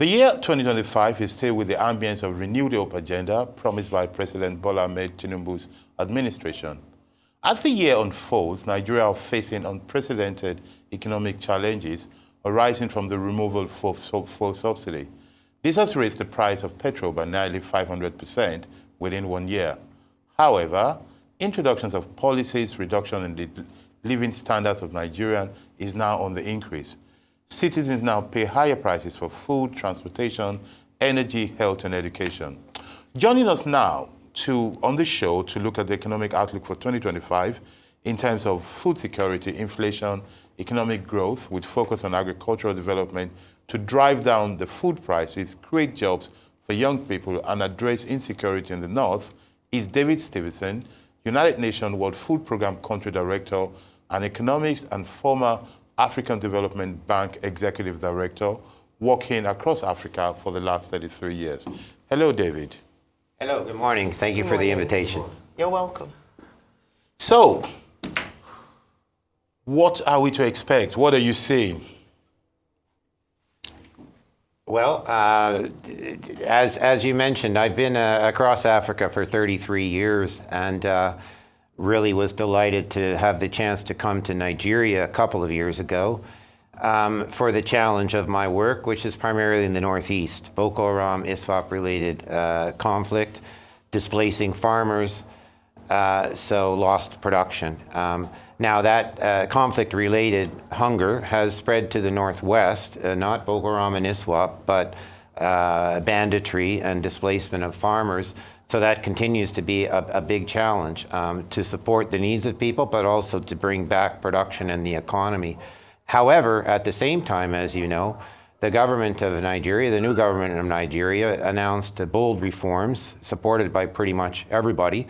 The year 2025 is still with the ambience of renewed hope agenda promised by President Bola Ahmed Tinubu's administration. As the year unfolds, Nigeria is facing unprecedented economic challenges arising from the removal of fuel subsidy. This has raised the price of petrol by nearly 500% within 1 year. However, introductions of policies, reduction in the living standards of Nigerians is now on the increase. Citizens now pay higher prices for food, transportation, energy, health, and education. Joining us now on the show to look at the economic outlook for 2025 in terms of food security, inflation, economic growth with focus on agricultural development to drive down the food prices, create jobs for young people, and address insecurity in the North is David Stevenson, United Nations World Food Programme Country Director, an economist and former African Development Bank Executive Director, working across Africa for the last 33 years. Hello, David. Hello, good morning. Thank you for the invitation. You're welcome. So, what are we to expect? What are you seeing? Well, as you mentioned, I've been across Africa for 33 years and really was delighted to have the chance to come to Nigeria a couple of years ago for the challenge of my work, which is primarily in the Northeast. Boko Haram, ISWAP-related conflict, displacing farmers, so lost production. Now that conflict-related hunger has spread to the Northwest, not Boko Haram and ISWAP, but banditry and displacement of farmers. So that continues to be a big challenge to support the needs of people, but also to bring back production and the economy. However, at the same time, as you know, the government of Nigeria, the new government of Nigeria, announced bold reforms supported by pretty much everybody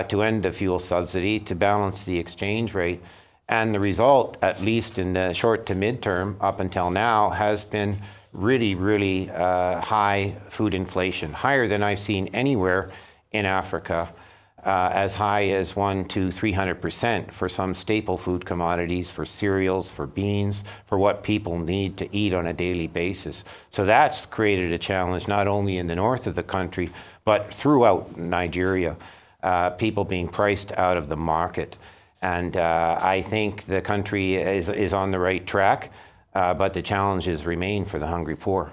to end the fuel subsidy, to balance the exchange rate. And the result, at least in the short to midterm, up until now, has been really high food inflation, higher than I've seen anywhere in Africa, as high as 100% to 300% for some staple food commodities, for cereals, for beans, for what people need to eat on a daily basis. So that's created a challenge not only in the north of the country, but throughout Nigeria, people being priced out of the market. And I think the country is on the right track. But the challenges remain for the hungry poor.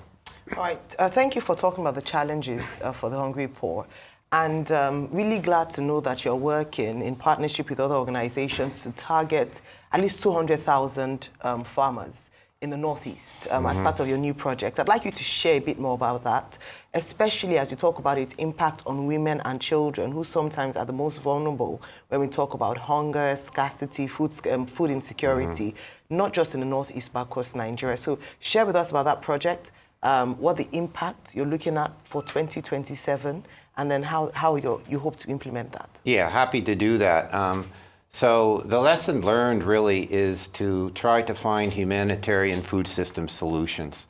All right. Thank you for talking about the challenges for the hungry poor. And really glad to know that you're working in partnership with other organizations to target at least 200,000 farmers in the Northeast as part of your new project. I'd like you to share a bit more about that, especially as you talk about its impact on women and children, who sometimes are the most vulnerable when we talk about hunger, scarcity, food insecurity, not just in the Northeast, but across Nigeria. So share with us about that project, what the impact you're looking at for 2027, and then how you hope to implement that. Yeah, happy to do that. So the lesson learned really is to try to find humanitarian food system solutions.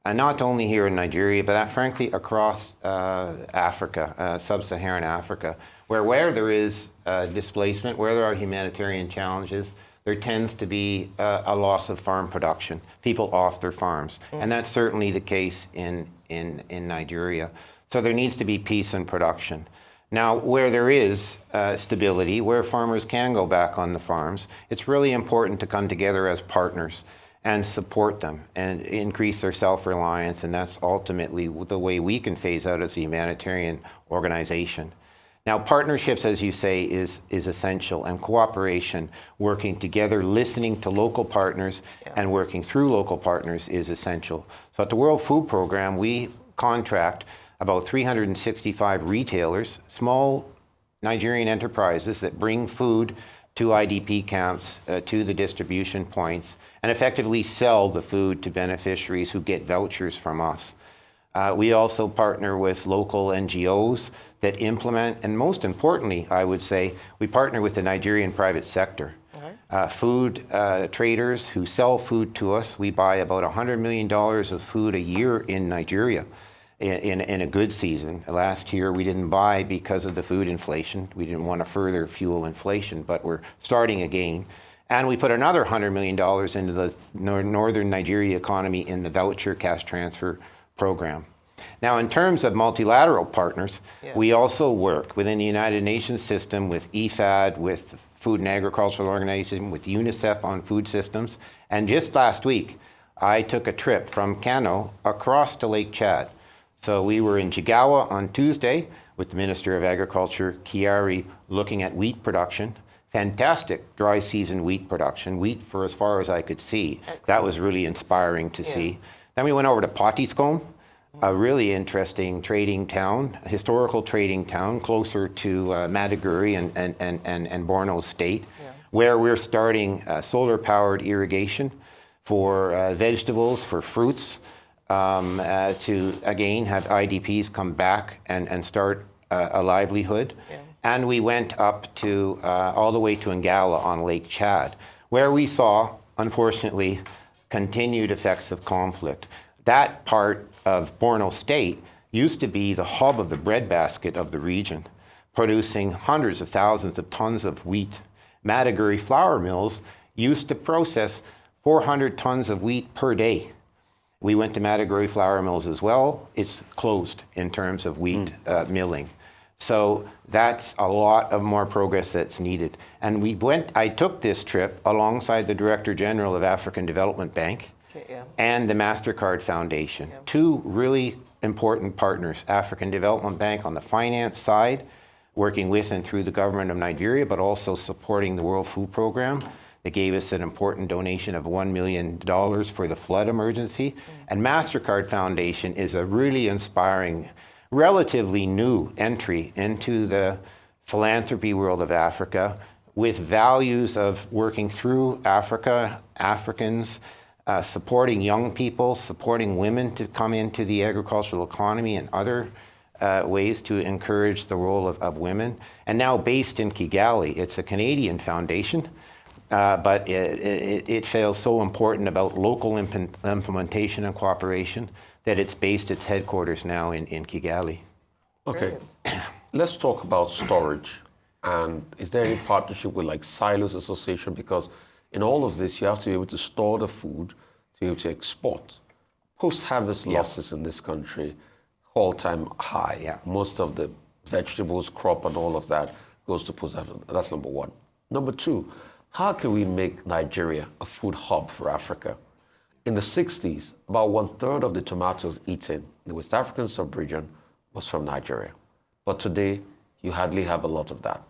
And not only here in Nigeria, but frankly across Africa, sub-Saharan Africa, where there is displacement, where there are humanitarian challenges, there tends to be a loss of farm production, people off their farms. And that's certainly the case in Nigeria. So there needs to be peace and production. Now, where there is stability, where farmers can go back on the farms, it's really important to come together as partners and support them and increase their self-reliance, and that's ultimately the way we can phase out as a humanitarian organization. Now, partnerships, as you say, is essential, and cooperation, working together, listening to local partners and working through local partners is essential. So at the World Food Programme, we contract about 365 retailers, small Nigerian enterprises that bring food to IDP camps, to the distribution points, and effectively sell the food to beneficiaries who get vouchers from us. We also partner with local NGOs that implement, and most importantly, I would say, we partner with the Nigerian private sector. Food traders who sell food to us. We buy about $100 million of food a year in Nigeria. In a good season. Last year we didn't buy because of the food inflation. We didn't want to further fuel inflation, but we're starting again. And we put another $100 million into the northern Nigeria economy in the voucher cash transfer program. Now, in terms of multilateral partners, we also work within the United Nations system with EFAD, with Food and Agricultural Organization, with UNICEF on food systems. And just last week, I took a trip from Kano across to Lake Chad. So we were in Jigawa on Tuesday with the Minister of Agriculture, Kiari, looking at wheat production. Fantastic dry season wheat production, wheat for as far as I could see. Excellent. That was really inspiring to see. Then we went over to Potiskum, a really interesting trading town, historical trading town, closer to Maiduguri and Borno State, where we're starting solar-powered irrigation for vegetables, for fruits, to, again, have IDPs come back and start a livelihood. And we went up to, all the way to Ngala on Lake Chad, where we saw, unfortunately, continued effects of conflict. That part of Borno State used to be the hub of the breadbasket of the region, producing hundreds of thousands of tons of wheat. Maiduguri flour mills used to process 400 tons of wheat per day. We went to Maiduguri flour mills as well. It's closed in terms of wheat milling. So that's a lot of more progress that's needed. And I took this trip alongside the Director General of African Development Bank and the MasterCard Foundation, two really important partners, African Development Bank on the finance side, working with and through the government of Nigeria, but also supporting the World Food Program. They gave us an important donation of $1 million for the flood emergency. And MasterCard Foundation is a really inspiring, relatively new entry into the philanthropy world of Africa, with values of working through Africa, Africans, supporting young people, supporting women to come into the agricultural economy and other ways to encourage the role of women. And now based in Kigali, it's a Canadian foundation, but it feels so important about local implementation and cooperation that it's based its headquarters now in Kigali. Okay, let's talk about storage. And is there any partnership with like Silos Association? Because in all of this, you have to be able to store the food to be able to export. Post-harvest losses in this country, all-time high. Most of the vegetables, crop, and all of that goes to post-harvest. That's number one. Number two, how can we make Nigeria a food hub for Africa? In the 60s, about 1/3 of the tomatoes eaten in the West African sub-region was from Nigeria. But today, you hardly have a lot of that.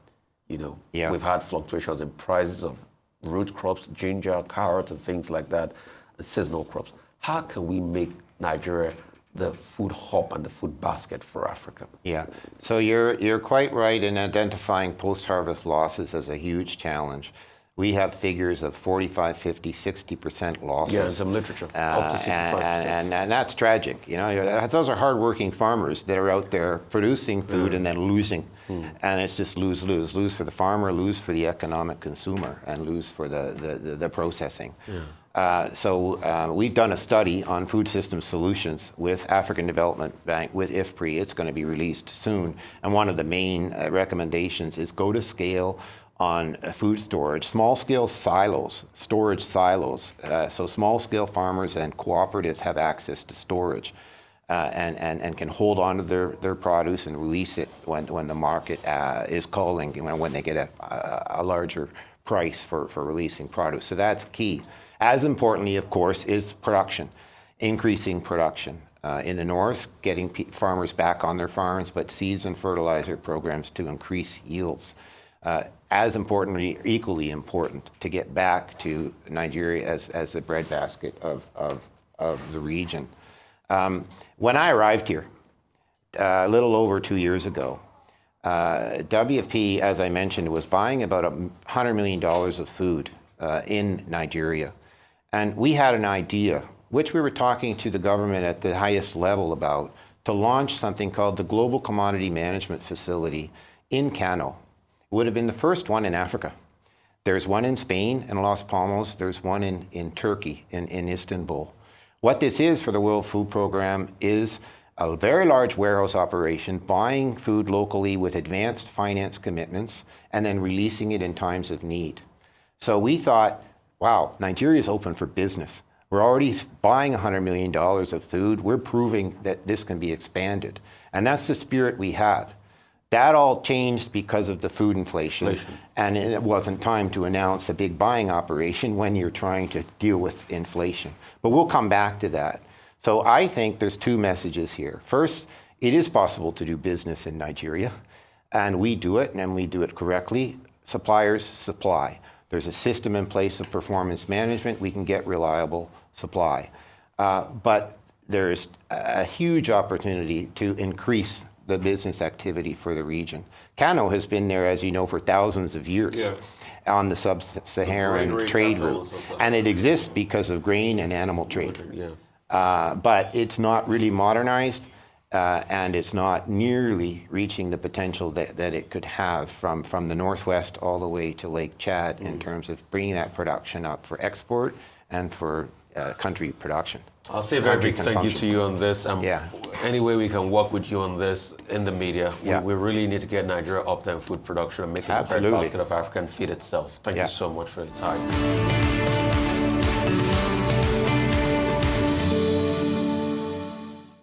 You know, we've had fluctuations in prices of root crops, ginger, carrot, and things like that, and seasonal crops. How can we make Nigeria the food hub and the food basket for Africa? Yeah, so you're quite right in identifying post-harvest losses as a huge challenge. We have figures of 45, 50, 60% losses. Yeah, in some literature, up to 65%. And that's tragic. You know, those are hardworking farmers that are out there producing food and then losing. And it's just lose, lose. Lose for the farmer, lose for the economic consumer, and lose for the processing. So we've done a study on food system solutions with African Development Bank, with IFPRI. It's going to be released soon. And one of the main recommendations is go to scale on food storage, small-scale silos, storage silos. So small-scale farmers and cooperatives have access to storage and can hold on to their produce and release it when the market is calling, when they get a larger price for releasing produce. So that's key. As importantly, of course, is production, increasing production. In the north, getting farmers back on their farms, but seeds and fertilizer programs to increase yields. As importantly, equally important, to get back to Nigeria as a breadbasket of the region. When I arrived here, a little over 2 years ago, WFP, as I mentioned, was buying about $100 million of food in Nigeria. And we had an idea, which we were talking to the government at the highest level about, to launch something called the Global Commodity Management Facility in Kano. It would have been the first one in Africa. There's one in Spain, in Las Palmas. There's one in Turkey, in Istanbul. What this is for the World Food Program is a very large warehouse operation, buying food locally with advanced finance commitments, and then releasing it in times of need. So we thought, wow, Nigeria is open for business. We're already buying $100 million of food. We're proving that this can be expanded. And that's the spirit we had. That all changed because of the food inflation. And it wasn't time to announce a big buying operation when you're trying to deal with inflation. But we'll come back to that. So I think there's two messages here. First, it is possible to do business in Nigeria, and we do it, and we do it correctly. Suppliers supply. There's a system in place of performance management. We can get reliable supply. But there's a huge opportunity to increase the business activity for the region. Kano has been there, as you know, for thousands of years on the sub-Saharan trade route. And it exists because of grain and animal trade. But it's not really modernized, and it's not nearly reaching the potential that it could have from the northwest all the way to Lake Chad in terms of bringing that production up for export and for country production. I'll say a very big thank you to you on this. Any way we can work with you on this in the media, we really need to get Nigeria up there in food production and make it the best basket of African feed itself. Thank you so much for your time.